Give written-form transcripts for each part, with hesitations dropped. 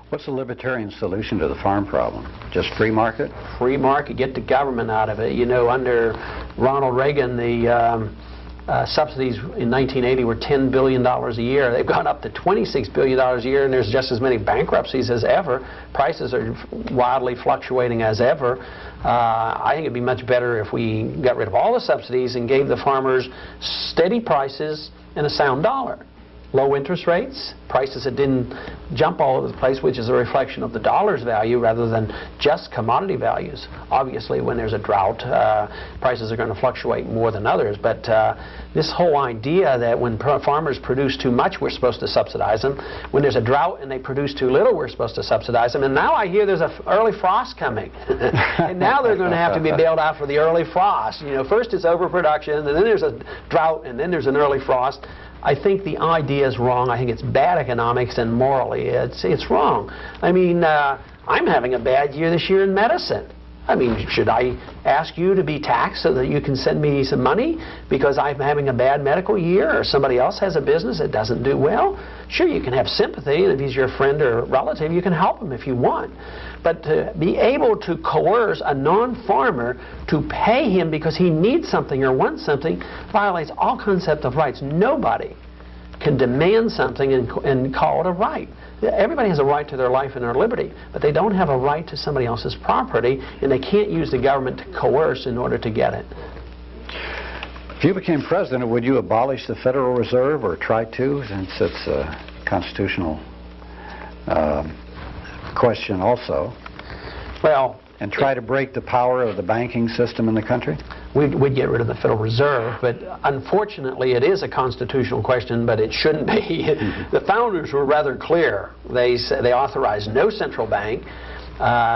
What's the libertarian solution to the farm problem? Just free market? Free market, get the government out of it. You know, under Ronald Reagan, the subsidies in 1980 were $10 billion a year. They've gone up to $26 billion a year, and there's just as many bankruptcies as ever. Prices are wildly fluctuating as ever. I think it'd be much better if we got rid of all the subsidies and gave the farmers steady prices and a sound dollar. Low interest rates, prices that didn't jump all over the place, which is a reflection of the dollar's value rather than just commodity values. Obviously, when there's a drought, prices are going to fluctuate more than others. But this whole idea that when farmers produce too much, we're supposed to subsidize them. When there's a drought and they produce too little, we're supposed to subsidize them. And now I hear there's an early frost coming. And now they're going to have to be bailed out for the early frost. You know, first it's overproduction, and then there's a drought, and then there's an early frost. I think the idea is wrong. I think it's bad economics, and morally it's wrong. I mean, I'm having a bad year this year in medicine. I mean, should I ask you to be taxed so that you can send me some money because I'm having a bad medical year, or somebody else has a business that doesn't do well? Sure, you can have sympathy, and if he's your friend or relative, you can help him if you want. But to be able to coerce a non-farmer to pay him because he needs something or wants something violates all concept of rights. Nobody can demand something and call it a right. Everybody has a right to their life and their liberty, but they don't have a right to somebody else's property, and they can't use the government to coerce in order to get it. If you became president, would you abolish the Federal Reserve, or try to, since it's a constitutional question also? Well, and try to break the power of the banking system in the country? We'd get rid of the Federal Reserve, but unfortunately it is a constitutional question, but it shouldn't be. The founders were rather clear. They authorized no central bank.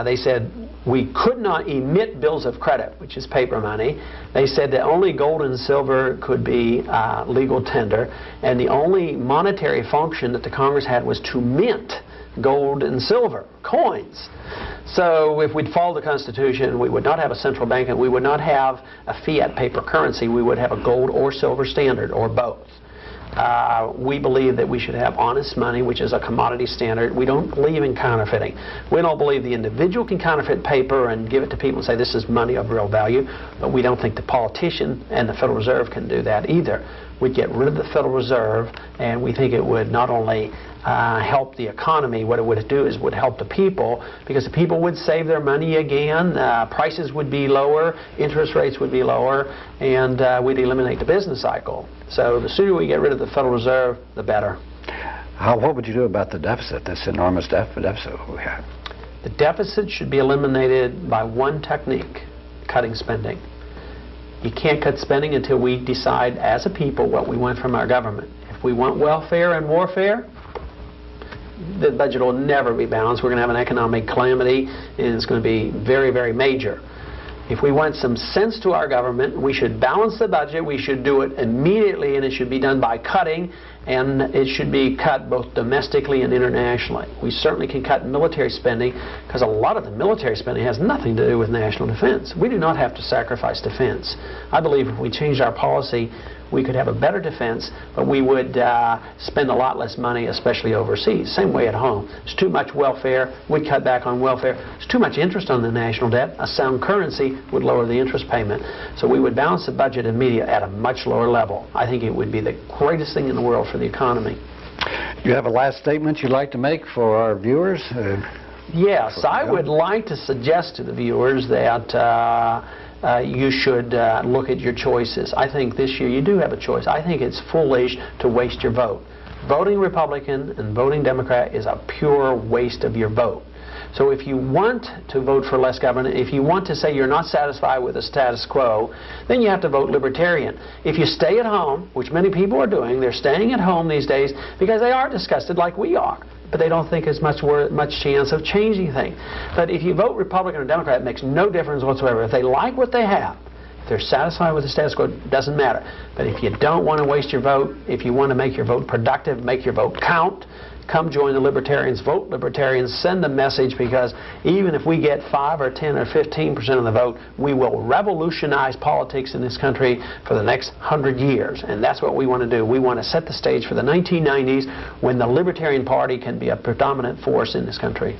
They said we could not emit bills of credit, which is paper money. They said that only gold and silver could be legal tender, and the only monetary function that the Congress had was to mint gold and silver coins. So if we'd follow the Constitution, we would not have a central bank, and we would not have a fiat paper currency. We would have a gold or silver standard, or both. We believe that we should have honest money, which is a commodity standard. We don't believe in counterfeiting. We don't believe the individual can counterfeit paper and give it to people and say this is money of real value, but we don't think the politician and the Federal Reserve can do that either. We'd get rid of the Federal Reserve, and we think it would not only help the economy, what it would do is would help the people, because the people would save their money again, prices would be lower, interest rates would be lower, and we'd eliminate the business cycle. So the sooner we get rid of the Federal Reserve, the better. What would you do about the deficit, this enormous deficit we have? The deficit should be eliminated by one technique: cutting spending. You can't cut spending until we decide as a people what we want from our government. If we want welfare and warfare, the budget will never be balanced. We're going to have an economic calamity, and it's going to be very, very major. If we want some sense to our government, we should balance the budget. We should do it immediately, and it should be done by cutting, and it should be cut both domestically and internationally. We certainly can cut military spending, because a lot of the military spending has nothing to do with national defense. We do not have to sacrifice defense. I believe if we changed our policy, we could have a better defense, but we would spend a lot less money, especially overseas. Same way at home. There's too much welfare. We'd cut back on welfare. There's too much interest on the national debt. A sound currency would lower the interest payment. So we would balance the budget immediately at a much lower level. I think it would be the greatest thing in the world for the economy. You have a last statement you'd like to make for our viewers? Yes, I would like to suggest to the viewers that you should look at your choices. I think this year you do have a choice. I think it's foolish to waste your vote. Voting Republican and voting Democrat is a pure waste of your vote. So if you want to vote for less government, if you want to say you're not satisfied with the status quo, then you have to vote Libertarian. If you stay at home, which many people are doing, they're staying at home these days because they are disgusted like we are, but they don't think it's much chance of changing things. But if you vote Republican or Democrat, it makes no difference whatsoever. If they like what they have, If they're satisfied with the status quo, it doesn't matter. But if you don't want to waste your vote, if you want to make your vote productive, make your vote count, come join the Libertarians, vote Libertarians, send a message, because even if we get 5 or 10 or 15% of the vote, we will revolutionize politics in this country for the next 100 years. And that's what we want to do. We want to set the stage for the 1990s when the Libertarian Party can be a predominant force in this country.